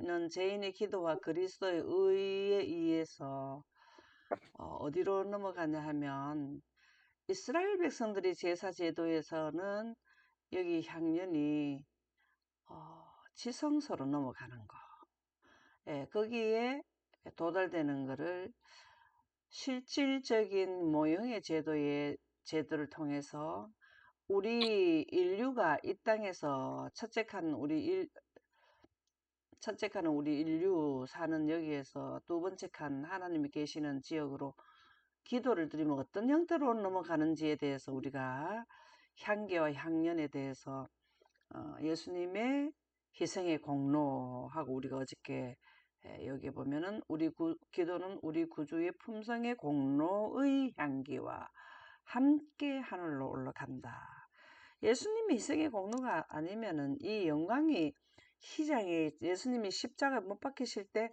드리는 죄인의 기도와 그리스도의 의에 의해서 어디로 넘어가냐 하면 이스라엘 백성들이 제사 제도에서는 여기 향년이 지성소로 넘어가는 거. 예, 거기에 도달되는 거를 실질적인 모형의 제도를 통해서 우리 인류가 이 땅에서 첫째 칸은 우리 인류 사는 여기에서 두 번째 칸 하나님이 계시는 지역으로 기도를 드리면 어떤 형태로 넘어가는지에 대해서 우리가 향기와 향연에 대해서 예수님의 희생의 공로하고 우리가 어저께 여기 보면은 기도는 우리 구주의 품성의 공로의 향기와 함께 하늘로 올라간다. 예수님의 희생의 공로가 아니면은 이 영광이 예수님이 십자가 못 박히실 때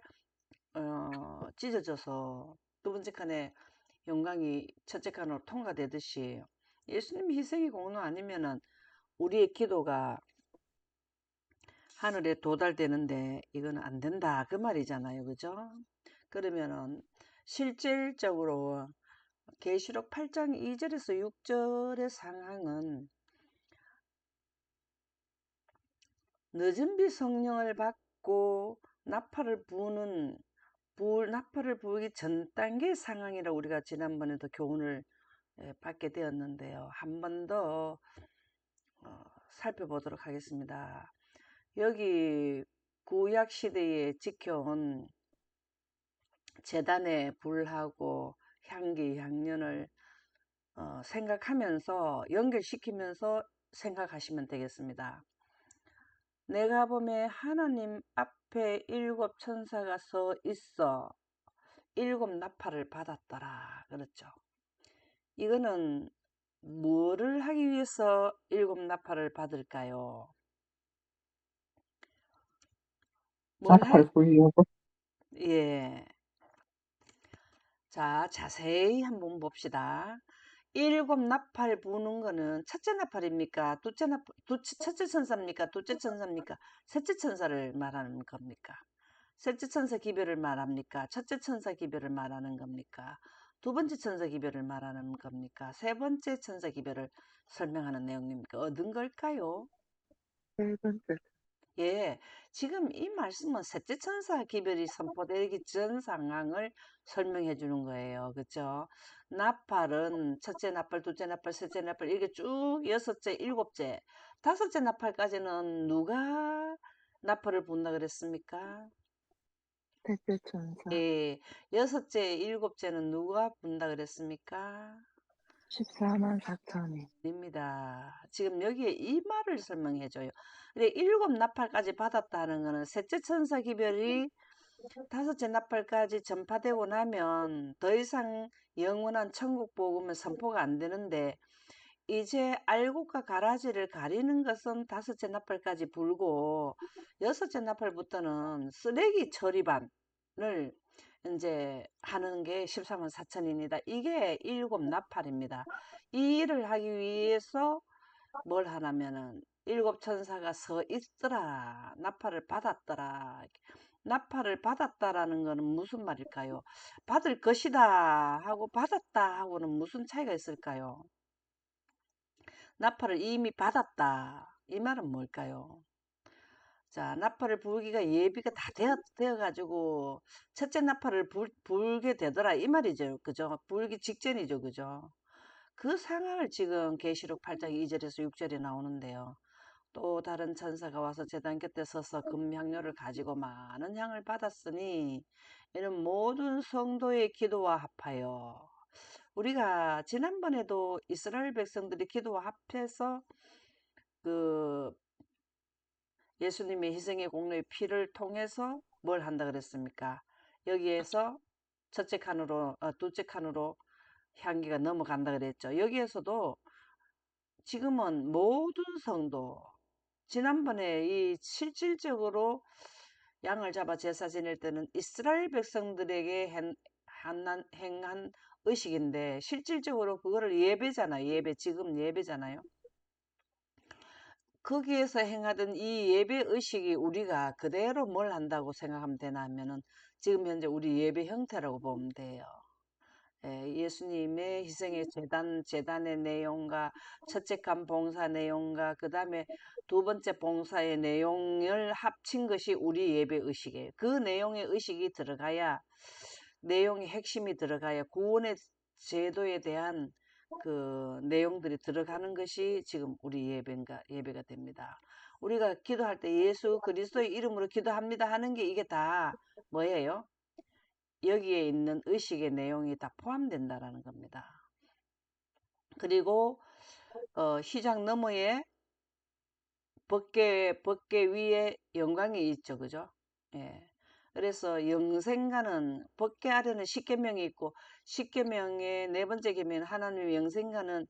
찢어져서 두 번째 칸에 영광이 첫째 칸으로 통과되듯이 예수님의 희생의 공로 아니면은 우리의 기도가 하늘에 도달되는데 이건 안 된다 그 말이잖아요. 그죠? 그러면은 실질적으로 계시록 8장 2절에서 6절의 상황은 늦은 비 성령을 받고 나팔을 부기 전 단계 상황이라 우리가 지난번에도 교훈을 받게 되었는데요. 한 번 더 살펴보도록 하겠습니다. 여기 구약 시대에 지켜온 제단의 불하고 향기, 향연을 생각하면서 연결시키면서 생각하시면 되겠습니다. 내가 보매 하나님 앞에 7 천사가 서 있어 7 나팔을 받았더라. 그렇죠. 이거는 뭐를 하기 위해서 7 나팔을 받을까요? 나팔 불려고. 예. 자, 자세히 한번 봅시다. 7 나팔 부는 거는 첫째 나팔입니까? 첫째 천사입니까? 둘째 천사입니까? 셋째 천사를 말하는 겁니까? 셋째 천사 기별을 말합니까? 첫째 천사 기별을 말하는 겁니까? 두 번째 천사 기별을 말하는 겁니까? 세 번째 천사 기별을 설명하는 내용입니까? 얻은 걸까요? 세 번째. 예, 지금 이 말씀은 셋째 천사 기별이 선포되기 전 상황을 설명해 주는 거예요. 그죠? 나팔은 첫째 나팔, 둘째 나팔, 셋째 나팔 이렇게 쭉 여섯째, 일곱째, 다섯째 나팔까지는 누가 나팔을 분다 그랬습니까? 셋째 천사. 예, 여섯째, 일곱째는 누가 분다 그랬습니까? 14만 4천이. 입니다. 지금 여기에 이 말을 설명해 줘요. 근데 7 나팔까지 받았다는 거는 셋째 천사 기별이 다섯째 나팔까지 전파되고 나면 더 이상 영원한 천국 복음은 선포가 안 되는데 이제 알곡과 가라지를 가리는 것은 다섯째 나팔까지 불고 여섯째 나팔부터는 쓰레기 처리반을 이제 하는 게 14만 4천입니다. 이게 7 나팔입니다. 이 일을 하기 위해서 뭘 하냐면은 7 천사가 서 있더라. 나팔을 받았더라. 나팔을 받았다라는 거는 무슨 말일까요? 받을 것이다 하고 받았다 하고는 무슨 차이가 있을까요? 나팔을 이미 받았다. 이 말은 뭘까요? 자, 나팔을 불기가 예비가 다 되어가지고 첫째 나팔을 불게 되더라. 이 말이죠. 그죠? 불기 직전이죠. 그죠? 그 상황을 지금 계시록 8장 2절에서 6절에 나오는데요. 또 다른 천사가 와서 제단 곁에 서서 금향료를 가지고 많은 향을 받았으니 이는 모든 성도의 기도와 합하여 우리가 지난번에도 이스라엘 백성들이 기도와 합해서 그 예수님의 희생의 공로의 피를 통해서 뭘 한다 그랬습니까? 여기에서 첫째 칸으로 둘째 칸으로 향기가 넘어간다 그랬죠. 여기에서도 지금은 모든 성도 지난번에 이 실질적으로 양을 잡아 제사 지낼 때는 이스라엘 백성들에게 행한 의식인데 실질적으로 그거를 예배잖아요. 지금 예배잖아요. 거기에서 행하던 이 예배 의식이 우리가 그대로 뭘 한다고 생각하면 되나 하면은 지금 현재 우리 예배 형태라고 보면 돼요. 예수님의 희생의 재단의 내용과 첫째 간 봉사 내용과 그 다음에 두 번째 봉사의 내용을 합친 것이 우리 예배 의식이에요. 그 내용의 의식이 들어가야, 내용의 핵심이 들어가야 구원의 제도에 대한 그 내용들이 들어가는 것이 지금 우리 예배가 됩니다. 우리가 기도할 때 예수 그리스도의 이름으로 기도합니다 하는 게 이게 다 뭐예요? 여기에 있는 의식의 내용이 다 포함된다라는 겁니다. 그리고 휘장 너머에 법궤 위에 영광이 있죠, 그죠? 예. 그래서 영생가는 법궤 아래는 십계명이 있고 십계명의 네 번째 계명 하나님의 영생가는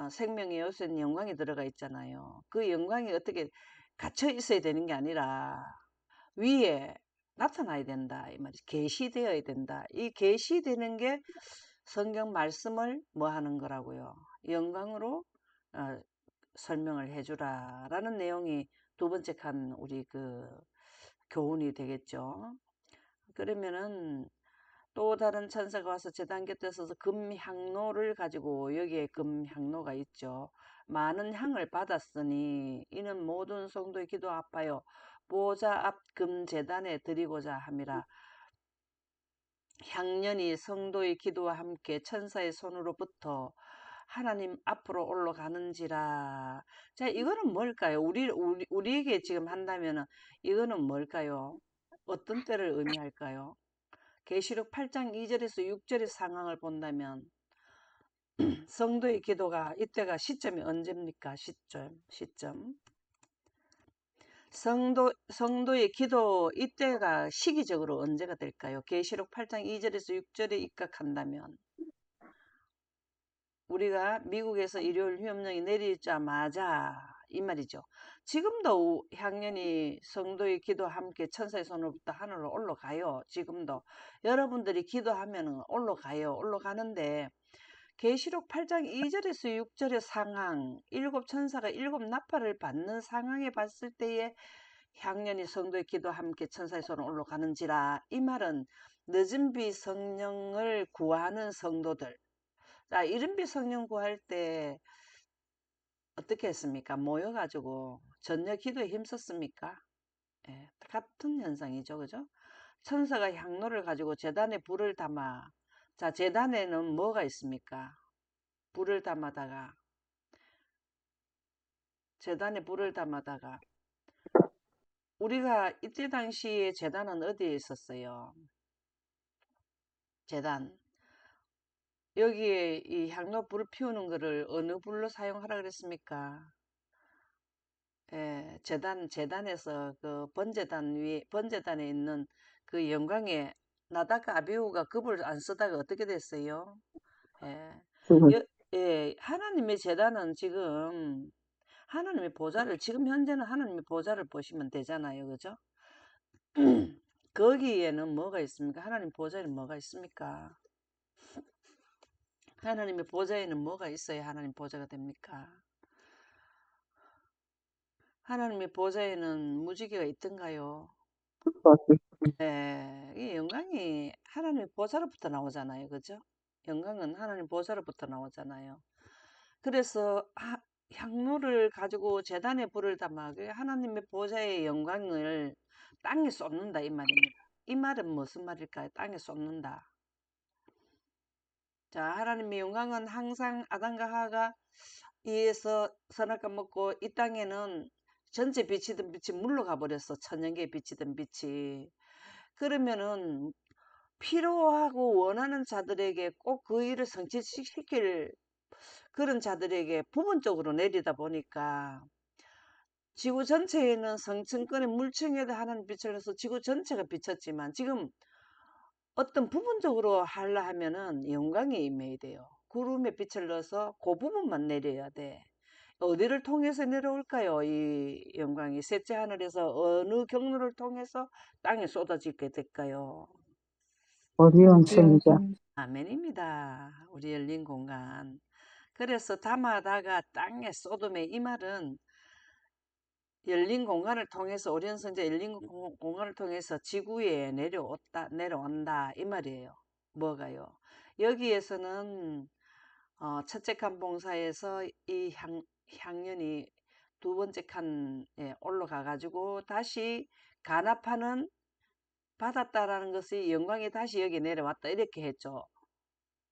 생명의 요소인 영광이 들어가 있잖아요. 그 영광이 어떻게 갇혀 있어야 되는 게 아니라 위에 나타나야 된다 이 말이 계시되어야 된다. 이 계시되는 게 성경 말씀을 뭐 하는 거라고요. 영광으로 설명을 해주라라는 내용이 두 번째 칸 우리 그 교훈이 되겠죠. 그러면은 또 다른 천사가 와서 제단 곁에 서서 금향로를 가지고 여기에 금향로가 있죠. 많은 향을 받았으니 이는 모든 성도의 기도 아파요. 보좌 앞 금제단에 드리고자 함이라. 향년이 성도의 기도와 함께 천사의 손으로부터 하나님 앞으로 올라가는지라. 자, 이거는 뭘까요? 우리에게 지금 한다면은 이거는 뭘까요? 어떤 때를 의미할까요? 계시록 8장 2절에서 6절의 상황을 본다면 성도의 기도가 이때가 시점이 언제입니까? 시점. 성도의 기도 이때가 시기적으로 언제가 될까요? 계시록 8장 2절에서 6절에 입각한다면 우리가 미국에서 일요일 휴업령이 내리자마자 이 말이죠. 지금도 향연이 성도의 기도와 함께 천사의 손으로부터 하늘로 올라가요. 지금도 여러분들이 기도하면 올라가요. 올라가는데 계시록 8장 2절에서 6절의 상황, 일곱 천사가 일곱 나팔을 받는 상황에 봤을 때에 향연이 성도의 기도와 함께 천사의 손으로 올라가는지라. 이 말은 늦은 비 성령을 구하는 성도들. 자, 이른비 성령 구할 때 어떻게 했습니까? 모여가지고 전혀 기도에 힘썼습니까? 예, 같은 현상이죠. 그죠? 천사가 향로를 가지고 제단에 불을 담아. 자, 제단에는 뭐가 있습니까? 불을 담아다가 제단에 불을 담아다가 우리가 이때 당시에 제단은 어디에 있었어요? 제단. 여기에 이 향로 불을 피우는 거를 어느 불로 사용하라 그랬습니까? 예, 재단에서 그 번제단에 있는 그 영광에 나다가 아비후가 급을 안 쓰다가 어떻게 됐어요? 예, 여- 하나님의 재단은 지금 하나님의 보좌를 지금 현재는 하나님의 보좌를 보시면 되잖아요, 그죠? 거기에는 뭐가 있습니까? 하나님 보좌에는 뭐가 있습니까? 하나님의 보좌에는 뭐가 있어야 하나님 보좌가 됩니까? 하나님의 보좌에는 무지개가 있던가요? 네, 이 영광이 하나님 보좌로부터 나오잖아요. 그죠? 영광은 하나님 보좌로부터 나오잖아요. 그래서 향로를 가지고 제단에 불을 담아 하나님의 보좌의 영광을 땅에 쏟는다 이 말입니다. 이 말은 무슨 말일까요? 땅에 쏟는다. 자, 하나님의 영광은 항상 아담과 하와가 이에서 선악과 먹고 이 땅에는 전체 비치던 빛이 물러가 버렸어. 천년계에 비치던 빛이. 그러면은 필요하고 원하는 자들에게 꼭 그 일을 성취시킬 그런 자들에게 부분적으로 내리다 보니까 지구 전체에는 성층권의 물층에도 하나님 빛을 내서 지구 전체가 비쳤지만 지금 어떤 부분적으로 하려 하면은 영광에 임해야 돼요. 구름에 빛을 넣어서 그 부분만 내려야 돼. 어디를 통해서 내려올까요? 이 영광이 셋째 하늘에서 어느 경로를 통해서 땅에 쏟아지게 될까요? 어려운 선자. 아멘입니다. 우리 열린 공간. 그래서 담아다가 땅에 쏟음에 이 말은 열린 공간을 통해서 오리온 성자 열린 공간을 통해서 지구에 내려온다 이 말이에요. 뭐가요? 여기에서는 첫째 칸 봉사에서 이 향연이 두 번째 칸에 올라가 가지고 다시 간합하는 받았다라는 것이 영광이 다시 여기 내려왔다 이렇게 했죠.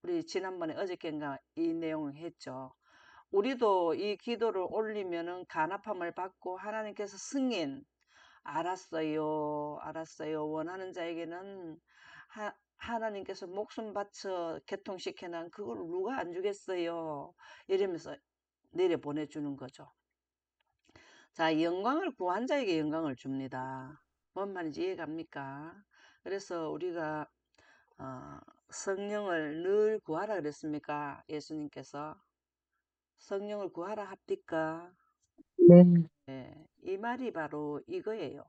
우리 지난번에 어저께인가 이 내용을 했죠. 우리도 이 기도를 올리면은 간합함을 받고 하나님께서 승인 알았어요 알았어요 원하는 자에게는 하나님께서 목숨 바쳐 개통시켜난 그걸 누가 안 주겠어요 이러면서 내려 보내주는 거죠. 자, 영광을 구한 자에게 영광을 줍니다. 뭔 말인지 이해갑니까? 그래서 우리가 성령을 늘 구하라 그랬습니까? 예수님께서 성령을 구하라 합니까? 네. 네, 이 말이 바로 이거예요.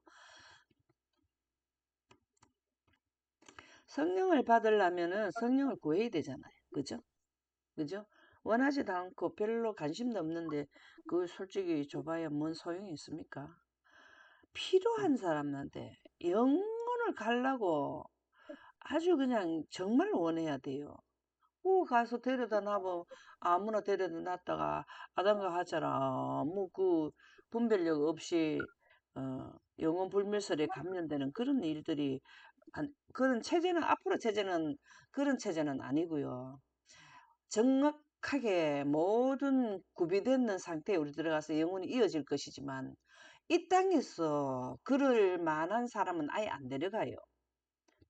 성령을 받으려면은 성령을 구해야 되잖아요. 그죠? 그죠? 원하지도 않고 별로 관심도 없는데 그걸 솔직히 줘봐야 뭔 소용이 있습니까? 필요한 사람한테 영혼을 갈라고 아주 그냥 정말 원해야 돼요. 가서 데려다 놔뭐 아무나 데려다 놨다가 아담과 하처럼 뭐그 분별력 없이 영혼 불멸설에 감염되는 그런 일들이 그런 체제는 앞으로 체제는 그런 체제는 아니고요. 정확하게 모든 구비되는 상태에 우리 들어가서 영혼이 이어질 것이지만 이 땅에서 그럴 만한 사람은 아예 안 데려가요.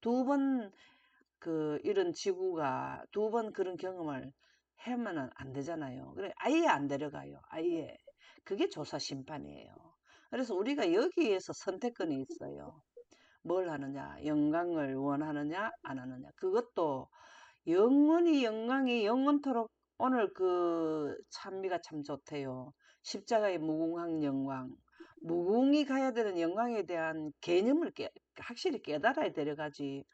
두 번 이런 지구가 두 번 그런 경험을 하면은 안 되잖아요. 그래 아예 안 데려가요. 아예. 그게 조사 심판이에요. 그래서 우리가 여기에서 선택권이 있어요. 뭘 하느냐, 영광을 원하느냐, 안 하느냐. 그것도 영원히 영광이 영원토록 오늘 그 찬미가 참 좋대요. 십자가의 무궁한 영광. 무궁이 가야 되는 영광에 대한 개념을 확실히 깨달아야 데려가지.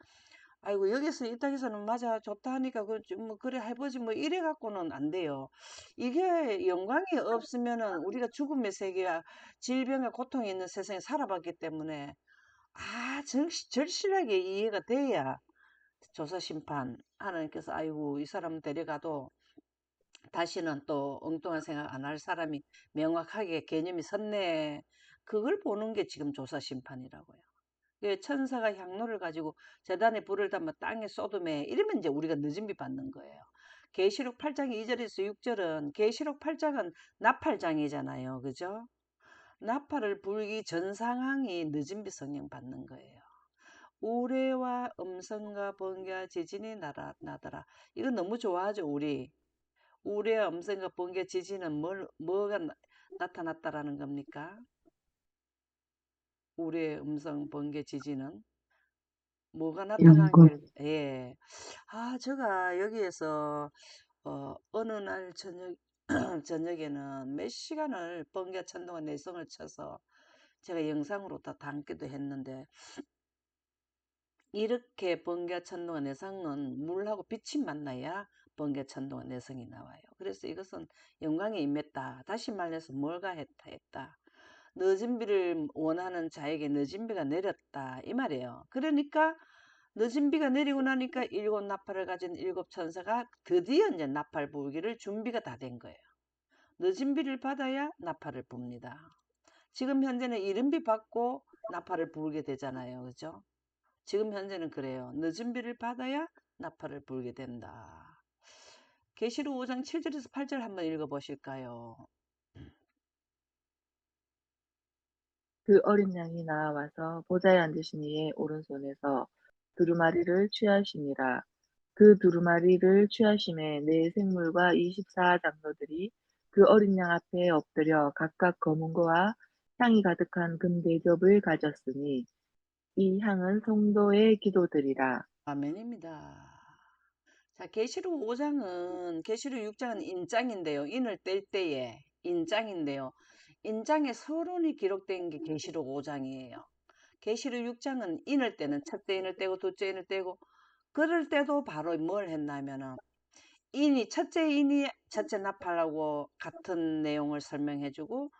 아이고 여기서 이 땅에서는 맞아 좋다 하니까 뭐 그래 해보지 뭐 이래 갖고는 안 돼요. 이게 영광이 없으면은 우리가 죽음의 세계와 질병과 고통이 있는 세상에 살아봤기 때문에 절실하게 이해가 돼야 조사 심판 하나님께서 아이고 이 사람 데려가도 다시는 또 엉뚱한 생각 안 할 사람이 명확하게 개념이 섰네. 그걸 보는 게 지금 조사 심판이라고요. 천사가 향로를 가지고 제단에 불을 담아 땅에 쏟음에 이러면 이제 우리가 늦은 비 받는 거예요. 계시록 8장 2절에서 6절은 계시록 8장은 나팔장이잖아요. 그죠? 나팔을 불기 전 상황이 늦은 비 성령 받는 거예요. 우레와 음성과 번개와 지진이 나더라. 이거 너무 좋아하죠, 우리. 우레와 음성과 번개 지진은 뭐가 나타났다라는 겁니까? 우레 음성 번개 지진은 뭐가 나타난 영광. 게, 예. 제가 여기에서, 어느 날 저녁에는 몇 시간을 번개 천둥과 내성을 쳐서 제가 영상으로 다 담기도 했는데, 이렇게 번개 천둥과 내성은 물하고 빛이 만나야 번개 천둥과 내성이 나와요. 그래서 이것은 영광에 임했다. 다시 말해서 뭘가 했다. 늦은 비를 원하는 자에게 늦은 비가 내렸다. 이 말이에요. 그러니까 늦은 비가 내리고 나니까 일곱 나팔을 가진 일곱 천사가 드디어 이제 나팔 부기를 준비가 다 된 거예요. 늦은 비를 받아야 나팔을 붑니다. 지금 현재는 이른 비 받고 나팔을 부게 되잖아요. 그죠? 지금 현재는 그래요. 늦은 비를 받아야 나팔을 불게 된다. 계시록 5장 7절에서 8절 한번 읽어보실까요? 그 어린 양이 나와서 보좌에 앉으신 이의 오른손에서 두루마리를 취하시니라. 그 두루마리를 취하심에 네 생물과 24 장로들이 그 어린 양 앞에 엎드려 각각 검은 거와 향이 가득한 금 대접을 가졌으니 이 향은 성도의 기도들이라. 아멘입니다. 자, 계시록 5장은 계시록 6장은 인장인데요. 인을 뗄 때에 인장인데요. 인장에 서론이 기록된 게 계시록 5장이에요. 계시록 6장은 인을 때는 첫째 인을 떼고 둘째 인을 떼고 그럴 때도 바로 뭘 했냐면은 첫째 인이 첫째 나팔하고 같은 내용을 설명해주고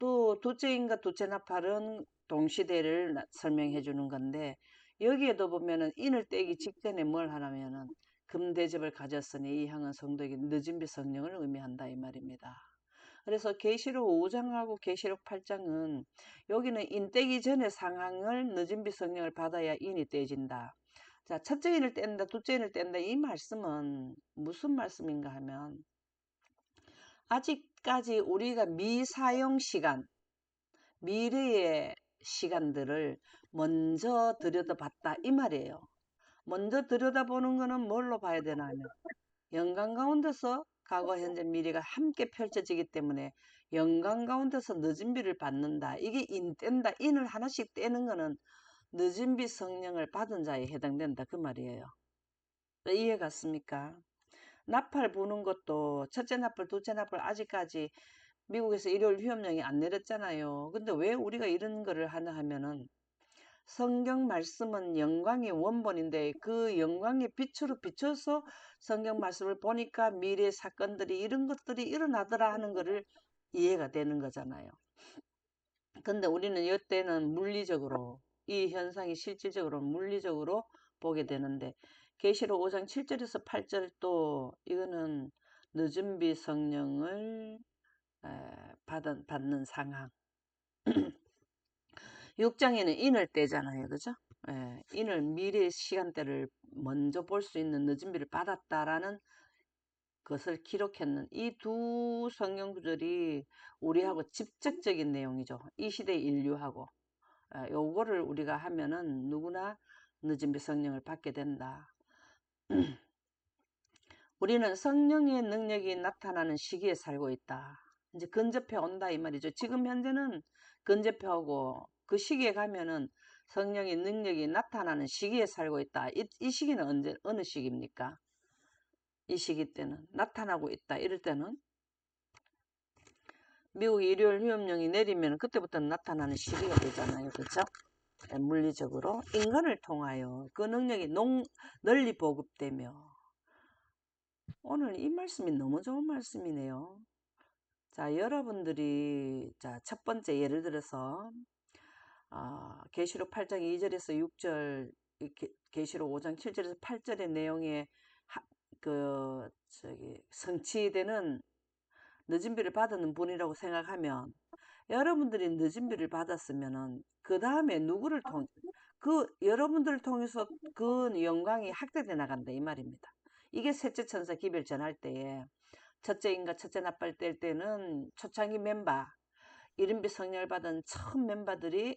또 둘째인과 둘째 나팔은 동시대를 설명해 주는 건데, 여기에도 보면은 인을 떼기 직전에 뭘 하냐면은 금대접을 가졌으니 이 향은 성도에게 늦은 비 성령을 의미한다 이 말입니다. 그래서 계시록 5장하고 계시록 8장은 여기는 인 떼기 전에 상황을 늦은 비 성령을 받아야 인이 떼진다. 자, 첫째 인을 뗀다, 둘째 인을 뗀다. 이 말씀은 무슨 말씀인가 하면 아직까지 우리가 미사용 시간, 미래의 시간들을 먼저 들여다봤다 이 말이에요. 먼저 들여다보는 거는 뭘로 봐야 되나 하면 영광 가운데서 과거, 현재, 미래가 함께 펼쳐지기 때문에 영광 가운데서 늦은 비를 받는다. 이게 인 뗀다. 인을 하나씩 떼는 거는 늦은 비 성령을 받은 자에 해당된다. 그 말이에요. 이해 갔습니까? 나팔 부는 것도 첫째 나팔, 둘째 나팔 아직까지 미국에서 일요일 휴업령이 안 내렸잖아요. 근데 왜 우리가 이런 거를 하나 하면은 성경 말씀은 영광의 원본인데 그 영광의 빛으로 비춰서 성경 말씀을 보니까 미래 사건들이 이런 것들이 일어나더라 하는 거를 이해가 되는 거잖아요. 근데 우리는 이때는 물리적으로 이 현상이 실질적으로 물리적으로 보게 되는데 계시록 5장 7절에서 8절 또 이거는 늦은 비 성령을 받는 상황. 6장에는 인을 떼잖아요. 그죠? 인을 미래 시간대를 먼저 볼 수 있는 늦은 비를 받았다라는 것을 기록했는 이 두 성경 구절이 우리하고 직접적인 내용이죠. 이 시대 인류하고. 요거를 우리가 하면은 누구나 늦은 비 성령을 받게 된다. 우리는 성령의 능력이 나타나는 시기에 살고 있다. 이제 근접해 온다 이 말이죠. 지금 현재는 근접해 오고 그 시기에 가면은 성령의 능력이 나타나는 시기에 살고 있다. 이 시기는 어느 시기입니까? 이 시기 때는 나타나고 있다. 이럴 때는 미국 일요일 휴업령이 내리면 그때부터 나타나는 시기가 되잖아요. 그렇죠? 물리적으로 인간을 통하여 그 능력이 널리 보급되며 오늘 이 말씀이 너무 좋은 말씀이네요. 자, 여러분들이 첫 번째 예를 들어서 계시록 8장 2절에서 6절, 계시록 5장 7절에서 8절의 내용에 성취되는 늦은 비를 받는 분이라고 생각하면 여러분들이 늦은 비를 받았으면은 그 다음에 누구를 여러분들을 통해서 그 영광이 확대돼 나간다 이 말입니다. 이게 셋째 천사 기별 전할 때에 첫째 인과 첫째 나팔 뗄 때는 초창기 멤버, 이른비 성령을 받은 처음 멤버들이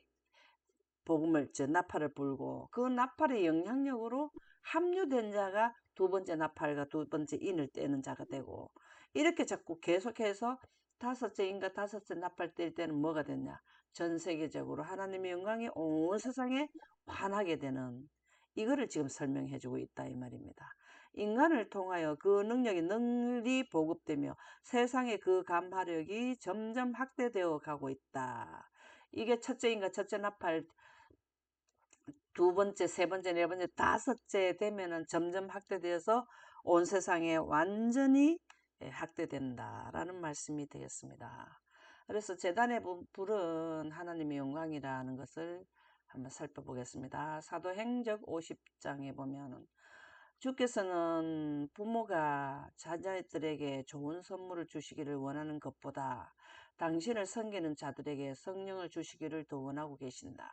복음을 나팔을 불고 그 나팔의 영향력으로 합류된 자가 두 번째 나팔과 두 번째 인을 떼는 자가 되고 이렇게 자꾸 계속해서 다섯째 인과 다섯째 나팔 뗄 때는 뭐가 됐냐? 전 세계적으로 하나님의 영광이 온 세상에 환하게 되는 이거를 지금 설명해 주고 있다 이 말입니다. 인간을 통하여 그 능력이 널리 보급되며 세상의 그 감화력이 점점 확대되어 가고 있다. 이게 첫째 인과 첫째 나팔 두 번째, 세 번째, 네 번째, 다섯째 되면은 점점 확대되어서 온 세상에 완전히 확대된다라는 말씀이 되겠습니다. 그래서 제단의 불은 하나님의 영광이라는 것을 한번 살펴보겠습니다. 사도행적 50장에 보면은 주께서는 부모가 자녀들에게 좋은 선물을 주시기를 원하는 것보다 당신을 섬기는 자들에게 성령을 주시기를 더 원하고 계신다.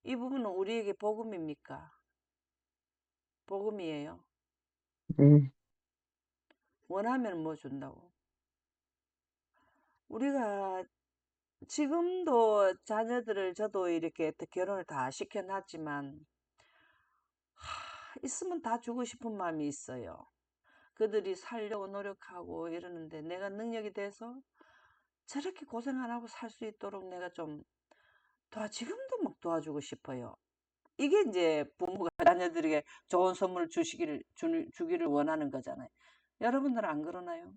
이 부분은 우리에게 복음입니까? 복음이에요. 네, 원하면 뭐 준다고? 우리가 지금도 자녀들을 저도 이렇게 결혼을 다 시켜놨지만 있으면 다 주고 싶은 마음이 있어요. 그들이 살려고 노력하고 이러는데 내가 능력이 돼서 저렇게 고생 안 하고 살 수 있도록 내가 좀 지금도 막 도와주고 싶어요. 이게 이제 부모가 자녀들에게 좋은 선물을 주기를 원하는 거잖아요. 여러분들은 안 그러나요?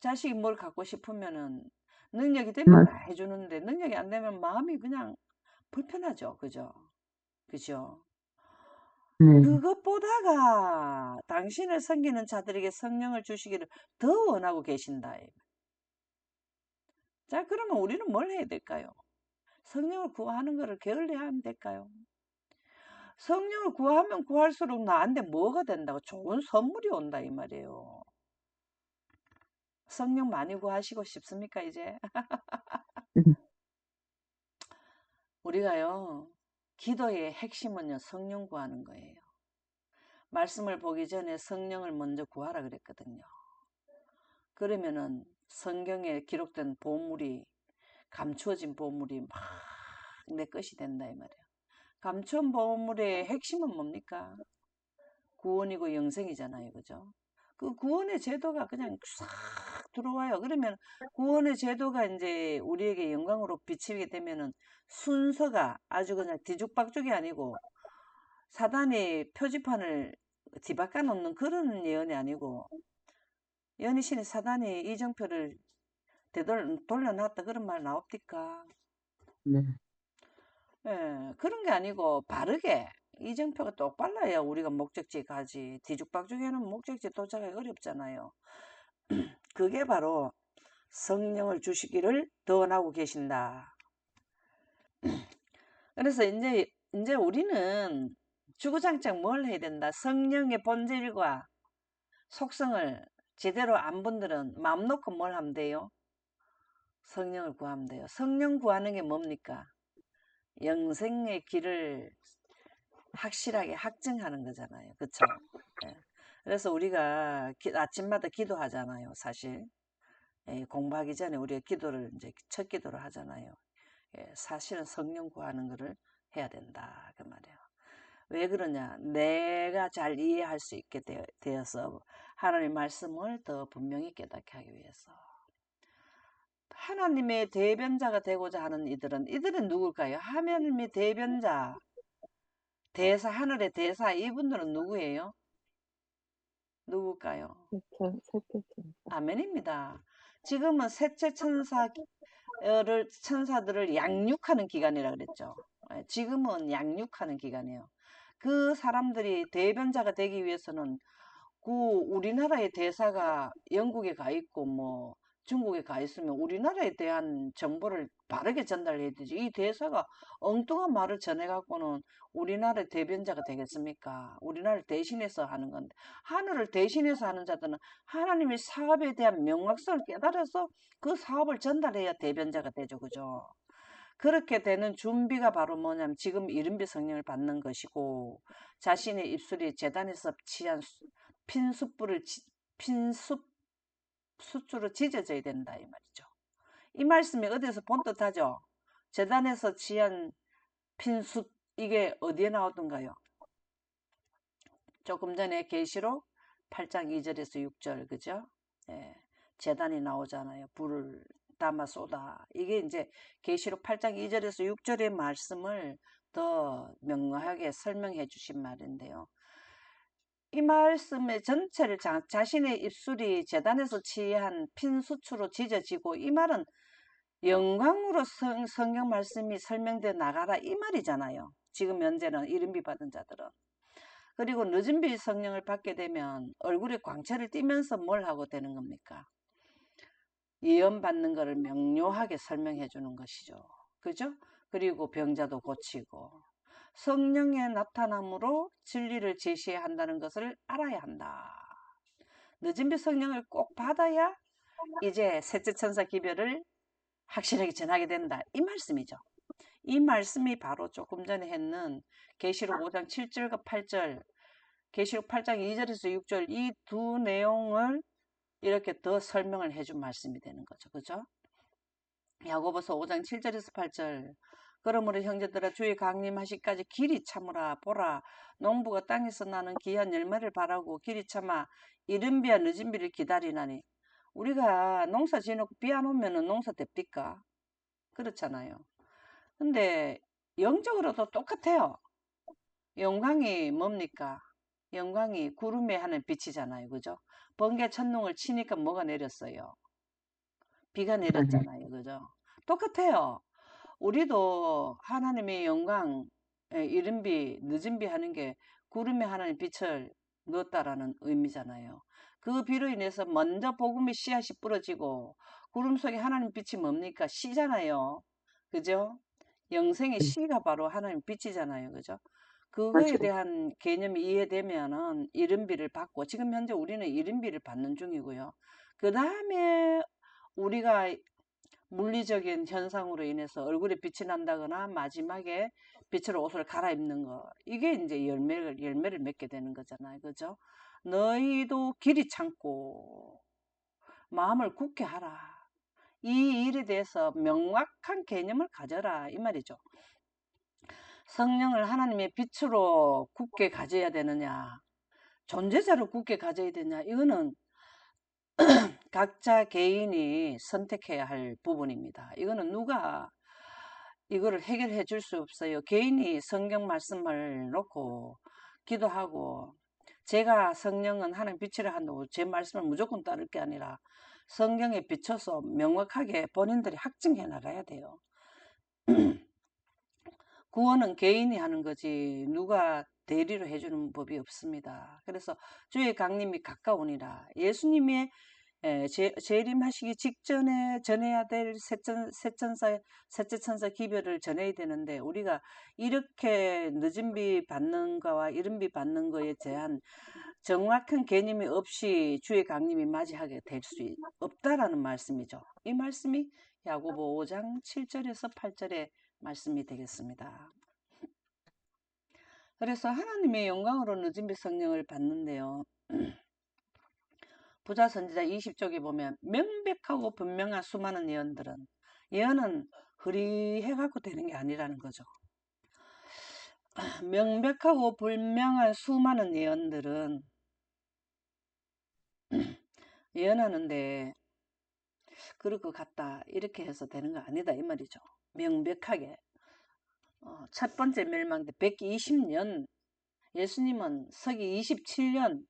자식이 뭘 갖고 싶으면은 능력이 되면 다 해주는데 능력이 안 되면 마음이 그냥 불편하죠. 그죠? 그죠? 네, 그것보다가 당신을 섬기는 자들에게 성령을 주시기를 더 원하고 계신다. 자, 그러면 우리는 뭘 해야 될까요? 성령을 구하는 것을 게을리 하면 될까요? 성령을 구하면 구할수록 나한테 뭐가 된다고? 좋은 선물이 온다 이 말이에요. 성령 많이 구하시고 싶습니까 이제? 우리가요, 기도의 핵심은요, 성령 구하는 거예요. 말씀을 보기 전에 성령을 먼저 구하라 그랬거든요. 그러면은 성경에 기록된 보물이, 감추어진 보물이 막 내 것이 된다 이 말이에요. 감추은 보물의 핵심은 뭡니까? 구원이고 영생이잖아요. 그죠? 그 구원의 제도가 그냥 싹 들어와요. 그러면 구원의 제도가 이제 우리에게 영광으로 비치게 되면은 순서가 아주 그냥 뒤죽박죽이 아니고 사단이 표지판을 뒤바꿔 놓는 그런 예언이 아니고 연희신이 사단이 이정표를 돌려놨다 그런 말 나옵니까? 네. 예, 그런 게 아니고 바르게 이정표가 똑발라야 우리가 목적지에 가지. 뒤죽박죽에는 목적지에 도착하기 어렵잖아요. 그게 바로 성령을 주시기를 도원하고 계신다. 그래서 이제 우리는 주구장창 뭘 해야 된다. 성령의 본질과 속성을 제대로 안 분들은 마음 놓고 뭘 하면 돼요? 성령을 구하면 돼요. 성령 구하는 게 뭡니까? 영생의 길을 확실하게 확증하는 거잖아요. 그쵸? 예. 그래서 우리가 아침마다 기도하잖아요. 사실. 예, 공부하기 전에 우리가 기도를 이제 첫 기도를 하잖아요. 예, 사실은 성령 구하는 거를 해야 된다. 그 말이에요. 왜 그러냐? 내가 잘 이해할 수 있게 되어서 하나님의 말씀을 더 분명히 깨닫게 하기 위해서. 하나님의 대변자가 되고자 하는 이들은 누굴까요? 하나님의 대변자, 대사, 하늘의 대사, 이분들은 누구예요? 누굴까요? 셋째 천사. 아멘입니다. 지금은 셋째 천사들을 양육하는 기간이라 그랬죠. 예, 지금은 양육하는 기간이에요. 그 사람들이 대변자가 되기 위해서는 그 우리나라의 대사가 영국에 가 있고 뭐 중국에 가 있으면 우리나라에 대한 정보를 바르게 전달해야 되지. 이 대사가 엉뚱한 말을 전해갖고는 우리나라의 대변자가 되겠습니까? 우리나라를 대신해서 하는 건데 하늘을 대신해서 하는 자들은 하나님의 사업에 대한 명확성을 깨달아서 그 사업을 전달해야 대변자가 되죠. 그죠? 그렇게 되는 준비가 바로 뭐냐면 지금 이른비 성령을 받는 것이고 자신의 입술이 제단에서 취한 핀 숫주로 지져져야 된다 이 말이죠. 이 말씀이 어디에서 본뜻하죠? 제단에서 취한 핀숫 이게 어디에 나오던가요? 조금 전에 계시록 8장 2절에서 6절 그죠? 예, 제단이 나오잖아요. 불을 담아 쏟아. 이게 이제 계시록 8장 2절에서 6절의 말씀을 더 명료하게 설명해 주신 말인데요. 이 말씀의 전체를 자신의 입술이 제단에서 취한 핀수추로 지져지고 이 말은 영광으로 성경 말씀이 설명되어 나가라 이 말이잖아요. 지금 현재는 이른비 받은 자들은. 그리고 늦은 비 성령을 받게 되면 얼굴에 광채를 띠면서 뭘 하고 되는 겁니까? 예언 받는 것을 명료하게 설명해 주는 것이죠. 그죠? 그리고 병자도 고치고 성령의 나타남으로 진리를 제시해야 한다는 것을 알아야 한다. 늦은 비 성령을 꼭 받아야 이제 셋째 천사 기별을 확실하게 전하게 된다. 이 말씀이죠. 이 말씀이 바로 조금 전에 했는 계시록 5장 7절과 8절, 계시록 8장 2절에서 6절 이 두 내용을 이렇게 더 설명을 해준 말씀이 되는 거죠. 그죠? 야고보서 5장 7절에서 8절 그러므로 형제들아 주의 강림하시기까지 길이 참으라 보라 농부가 땅에서 나는 귀한 열매를 바라고 길이 참아 이른 비와 늦은 비를 기다리나니 우리가 농사 지어놓고 비 안 오면은 농사 됩니까? 그렇잖아요. 근데 영적으로도 똑같아요. 영광이 뭡니까? 영광이 구름에 하는 빛이잖아요. 그죠? 번개 천둥을 치니까 뭐가 내렸어요? 비가 네. 내렸잖아요. 그죠? 똑같아요. 우리도 하나님의 영광, 이른 비, 늦은 비 하는 게 구름에 하나님 빛을 넣었다라는 의미잖아요. 그 비로 인해서 먼저 복음의 씨앗이 뿌려지고 구름 속에 하나님 빛이 뭡니까? 씨잖아요. 그죠? 영생의 네, 씨가 바로 하나님 빛이잖아요. 그죠? 그거에 맞아요. 대한 개념이 이해되면은 이른비를 받고 지금 현재 우리는 이른비를 받는 중이고요. 그 다음에 우리가 물리적인 현상으로 인해서 얼굴에 빛이 난다거나 마지막에 빛으로 옷을 갈아입는 거. 이게 이제 열매를 맺게 되는 거잖아요. 그죠? 너희도 길이 참고 마음을 굳게 하라. 이 일에 대해서 명확한 개념을 가져라. 이 말이죠. 성령을 하나님의 빛으로 굳게 가져야 되느냐, 존재자로 굳게 가져야 되냐, 이거는 각자 개인이 선택해야 할 부분입니다. 이거는 누가 이거를 해결해 줄 수 없어요. 개인이 성경 말씀을 놓고 기도하고 제가 성령은 하나님 빛이라 한다고 제 말씀을 무조건 따를 게 아니라 성경에 비춰서 명확하게 본인들이 확증해 나가야 돼요. 구원은 개인이 하는 거지 누가 대리로 해주는 법이 없습니다. 그래서 주의 강림이 가까우니라. 예수님의 재림하시기 직전에 전해야 될 셋째 천사 기별을 전해야 되는데 우리가 이렇게 늦은 비 받는 거와 이른 비 받는 거에 대한 정확한 개념이 없이 주의 강림이 맞이하게 될 수 없다라는 말씀이죠. 이 말씀이 야고보 5장 7절에서 8절의 말씀이 되겠습니다. 그래서 하나님의 영광으로 늦은 비 성령을 받는데요. 부자 선지자 20쪽에 보면 명백하고 분명한 수많은 예언들은 예언은 흐리해갖고 되는 게 아니라는 거죠. 명백하고 분명한 수많은 예언들은 예언하는데 그럴 것 같다 이렇게 해서 되는 거 아니다 이 말이죠. 명백하게 첫 번째 멸망 때 120년 예수님은 서기 27년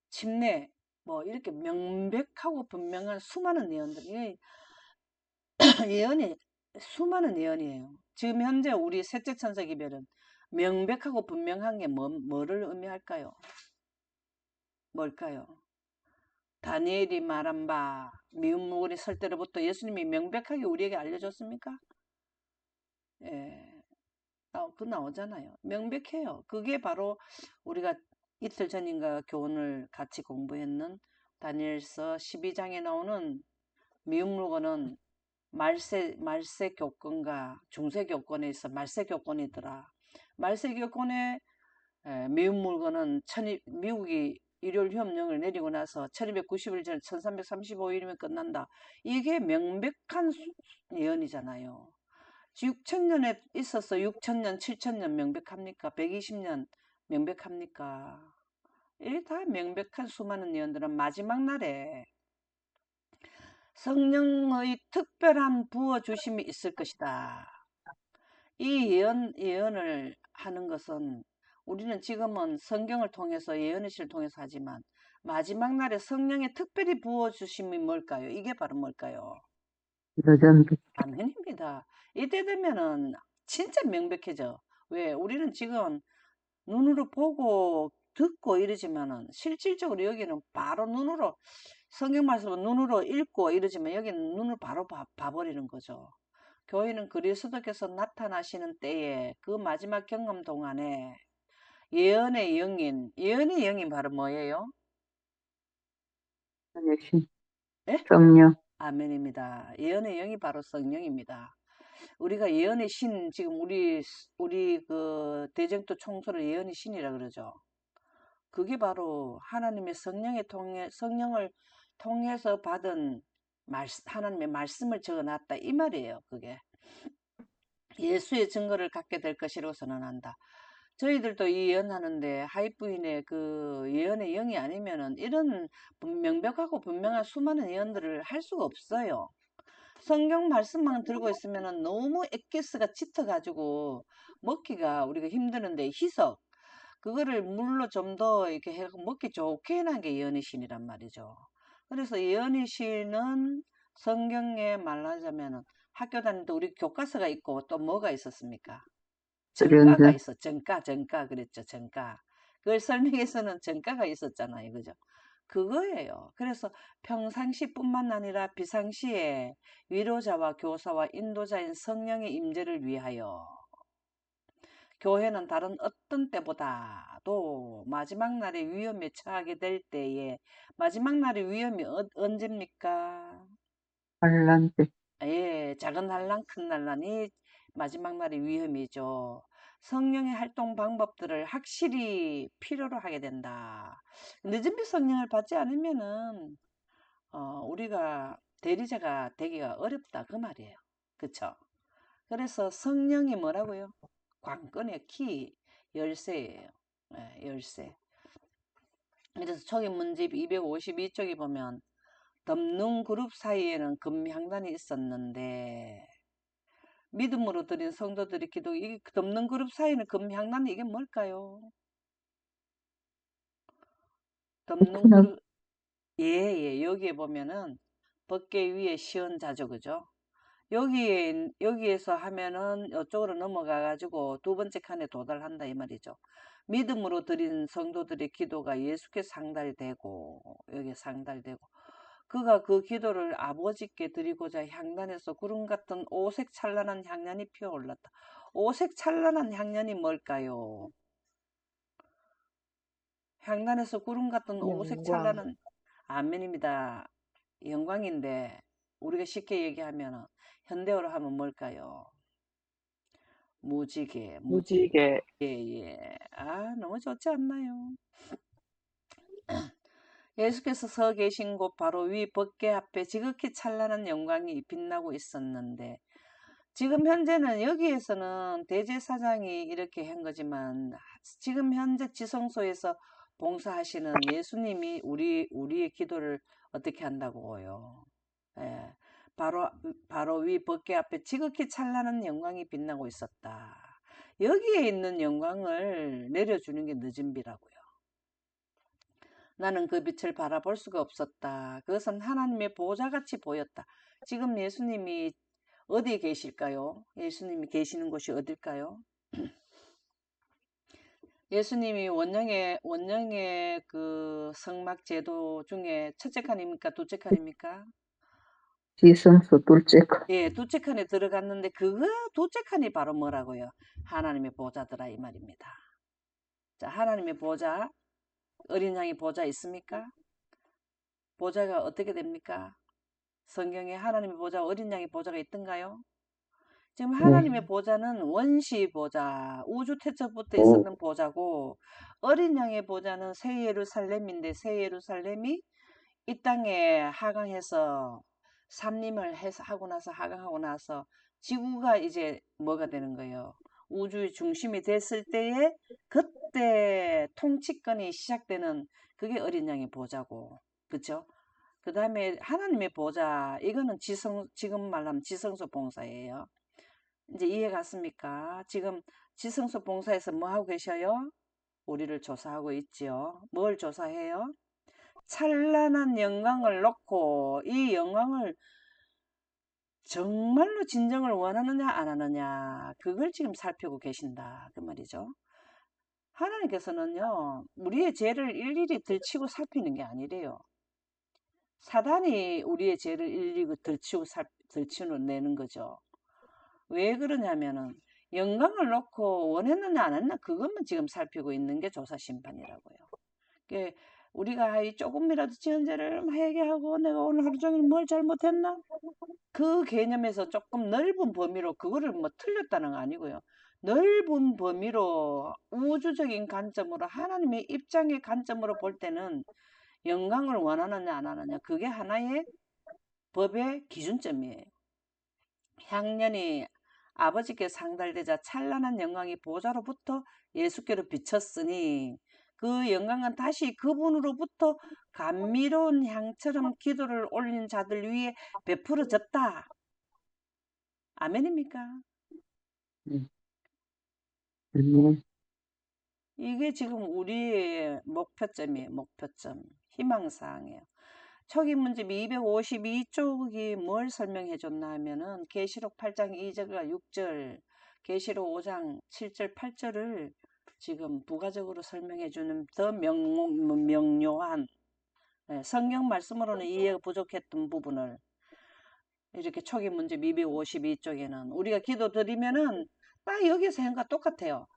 침례 뭐 이렇게 명백하고 분명한 수많은 예언들 예언이 수많은 예언이에요. 지금 현재 우리 셋째 천사 기별은 명백하고 분명한 게 뭐를 의미할까요? 뭘까요? 다니엘이 말한 바 미운 물건이 설 때로부터 예수님이 명백하게 우리에게 알려줬습니까? 예, 그 나오잖아요. 명백해요. 그게 바로 우리가 이틀 전인가 교훈을 같이 공부했는 다니엘서 12장에 나오는 미운 물건은 말세 교권과 중세 교권에 있어 말세 교권이더라. 말세 교권에 미운 물건은 미국이 일요일 휴업령을 내리고 나서 1290일 전 1335일이면 끝난다. 이게 명백한 예언이잖아요. 6천년에 있어서 6천년, 7천년 명백합니까? 120년 명백합니까? 이게 다 명백한 수많은 예언들은 마지막 날에 성령의 특별한 부어주심이 있을 것이다. 이 예언을 하는 것은 우리는 지금은 성경을 통해서 예언의 시를 통해서 하지만 마지막 날에 성령의 특별히 부어주심이 뭘까요? 이게 바로 뭘까요? 늦은 빛. 아멘입니다. 이때 되면은 진짜 명백해져. 왜? 우리는 지금 눈으로 보고 듣고 이러지만은 실질적으로 여기는 바로 눈으로 성경 말씀은 눈으로 읽고 이러지만 여기는 눈을 바로 봐버리는 거죠. 교회는 그리스도께서 나타나시는 때에 그 마지막 경험 동안에 예언의 영인 바로 뭐예요? 하늘신 예? 성령. 아멘입니다. 예언의 영이 바로 성령입니다. 우리가 예언의 신 지금 우리 그 대정도 총소를 예언의 신이라 그러죠. 그게 바로 하나님의 성령을 통해서 받은 하나님의 말씀을 적어놨다 이 말이에요. 그게 예수의 증거를 갖게 될 것이라고 선언한다. 저희들도 이 예언하는데 하이브인의 그 예언의 영이 아니면은 이런 명백하고 분명한 수많은 예언들을 할 수가 없어요. 성경 말씀만 들고 있으면은 너무 엑기스가 짙어가지고 먹기가 우리가 힘드는데 희석 그거를 물로 좀 더 이렇게 해 먹기 좋게 해놓은 게 예언의 신이란 말이죠. 그래서 예언의 신은 성경에 말하자면은 학교 다닐 때 우리 교과서가 있고 또 뭐가 있었습니까? 정가가 불연전. 있어. 정가 그랬죠. 정가. 그걸 설명해서는 정가가 있었잖아요. 그죠? 그거예요. 그래서 평상시뿐만 아니라 비상시에 위로자와 교사와 인도자인 성령의 임재를 위하여 교회는 다른 어떤 때보다도 마지막 날의 위험에 처하게 될 때에 마지막 날의 위험이 언제입니까? 환란 때. 예, 작은 환란, 큰 환란이 마지막 날의 위험이죠. 성령의 활동 방법들을 확실히 필요로 하게 된다. 늦은비 성령을 받지 않으면은 우리가 대리자가 되기가 어렵다 그 말이에요. 그쵸? 그래서 성령이 뭐라고요? 관건의 키, 열쇠예요. 예, 열쇠. 그래서 초기 문집 252쪽에 보면 덮는 그룹 사이에는 금향단이 있었는데 믿음으로 드린 성도들이 기도, 이 덮는 그룹 사이에는 금향단이 이게 뭘까요? 덮는 그냥 그룹, 예, 여기에 보면은 법계 위에 시언 자죠, 그죠? 여기에서 하면은 이쪽으로 넘어가가지고 두 번째 칸에 도달한다 이 말이죠. 믿음으로 드린 성도들의 기도가 예수께 상달되고, 여기 상달되고, 그가 그 기도를 아버지께 드리고자 향단에서 구름 같은 오색 찬란한 향연이 피어올랐다. 오색 찬란한 향연이 뭘까요? 향단에서 구름 같은 오색 영광, 찬란한, 아멘입니다. 영광인데, 우리가 쉽게 얘기하면, 현대어로 하면 뭘까요? 무지개, 무지개. 무지개, 예, 예. 아, 너무 좋지 않나요? 예수께서 서 계신 곳 바로 위 법궤 앞에 지극히 찬란한 영광이 빛나고 있었는데, 지금 현재는 여기에서는 대제사장이 이렇게 한 거지만, 지금 현재 지성소에서 봉사하시는 예수님이 우리의 기도를 어떻게 한다고요? 예. 바로 위 법궤 앞에 지극히 찬란한 영광이 빛나고 있었다. 여기에 있는 영광을 내려주는 게 늦은비라고요. 나는 그 빛을 바라볼 수가 없었다. 그것은 하나님의 보좌같이 보였다. 지금 예수님이 어디에 계실까요? 예수님이 계시는 곳이 어딜까요? 예수님이 원령의 그 성막 제도 중에 첫째 칸입니까? 둘째 칸입니까? 지성소 둘째 칸. 예, 둘째 칸에 들어갔는데 그 둘째 칸이 바로 뭐라고요? 하나님의 보좌더라 이 말입니다. 자, 하나님의 보좌, 어린 양의 보좌 있습니까? 보좌가 어떻게 됩니까? 성경에 하나님의 보좌, 어린 양의 보좌가 있던가요? 지금 네. 하나님의 보좌는 원시 보좌, 우주 태초부터 오, 있었던 보좌고 어린 양의 보좌는 새 예루살렘인데 새 예루살렘이 이 땅에 하강해서 삼림을 해서 하고 나서 하강하고 나서 지구가 이제 뭐가 되는 거예요? 우주의 중심이 됐을 때에 그때 통치권이 시작되는 그게 어린 양의 보좌고, 그쵸? 그 다음에 하나님의 보좌, 이거는 지금 말하면 지성소 봉사예요. 이제 이해 갔습니까? 지금 지성소 봉사에서 뭐 하고 계셔요? 우리를 조사하고 있지요. 뭘 조사해요? 찬란한 영광을 놓고 이 영광을 정말로 진정을 원하느냐 안 하느냐 그걸 지금 살피고 계신다 그 말이죠. 하나님께서는요 우리의 죄를 일일이 들치고 살피는 게 아니래요. 사단이 우리의 죄를 일일이 들추내는 거죠. 왜 그러냐면은 영광을 놓고 원했느냐 안 했느냐 그것만 지금 살피고 있는 게 조사 심판이라고요. 우리가 이 조금이라도 지은 죄를 회개하고 내가 오늘 하루 종일 뭘 잘못했나? 그 개념에서 조금 넓은 범위로 그거를 뭐 틀렸다는 거 아니고요. 넓은 범위로 우주적인 관점으로 하나님의 입장의 관점으로 볼 때는 영광을 원하느냐 안 하느냐 그게 하나의 법의 기준점이에요. 향년이 아버지께 상달되자 찬란한 영광이 보좌로부터 예수께로 비쳤으니 그 영광은 다시 그분으로부터 감미로운 향처럼 기도를 올린 자들 위에 베풀어졌다. 아멘입니까? 네. 네. 이게 지금 우리의 목표점이에요. 목표점. 희망사항이에요. 초기 문집 252쪽이 뭘 설명해 줬나 하면은 계시록 8장 2절과 6절, 계시록 5장 7절, 8절을 지금 부가적으로 설명해 주는 더 명료한 성경 말씀으로는 이해가 부족했던 부분을 이렇게 초기 문제 252쪽에는 우리가 기도 드리면은 딱 여기서 한 거 똑같아요.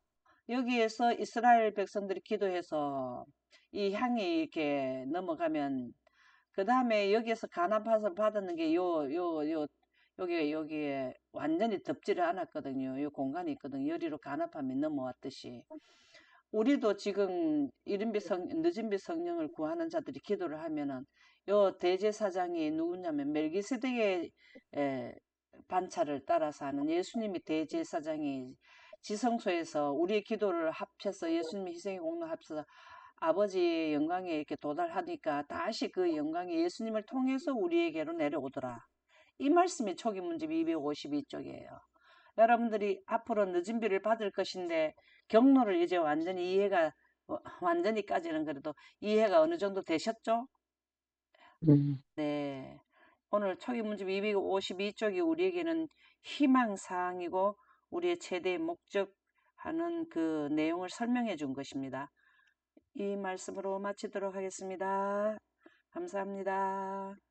여기에서 이스라엘 백성들이 기도해서 이 향이 이렇게 넘어가면 그 다음에 여기에서 간합화를 받는 게 여기에 완전히 덮지를 않았거든요. 요 공간이 있거든요. 여리로 간합하면 넘어왔듯이. 우리도 지금 늦은비 성령을 구하는 자들이 기도를 하면은 요 대제사장이 누구냐면 멜기세덱의 반차를 따라서 하는 예수님이 대제사장이 지성소에서 우리의 기도를 합쳐서 예수님의 희생의 공로 합쳐서 아버지의 영광에 이렇게 도달하니까 다시 그 영광이 예수님을 통해서 우리에게로 내려오더라. 이 말씀이 초기 문제 252쪽이에요. 여러분들이 앞으로 늦은 비를 받을 것인데 경로를 이제 완전히까지는 그래도 이해가 어느 정도 되셨죠? 네. 네. 오늘 초기 문제 252쪽이 우리에게는 희망사항이고 우리의 최대의 목적하는 그 내용을 설명해 준 것입니다. 이 말씀으로 마치도록 하겠습니다. 감사합니다.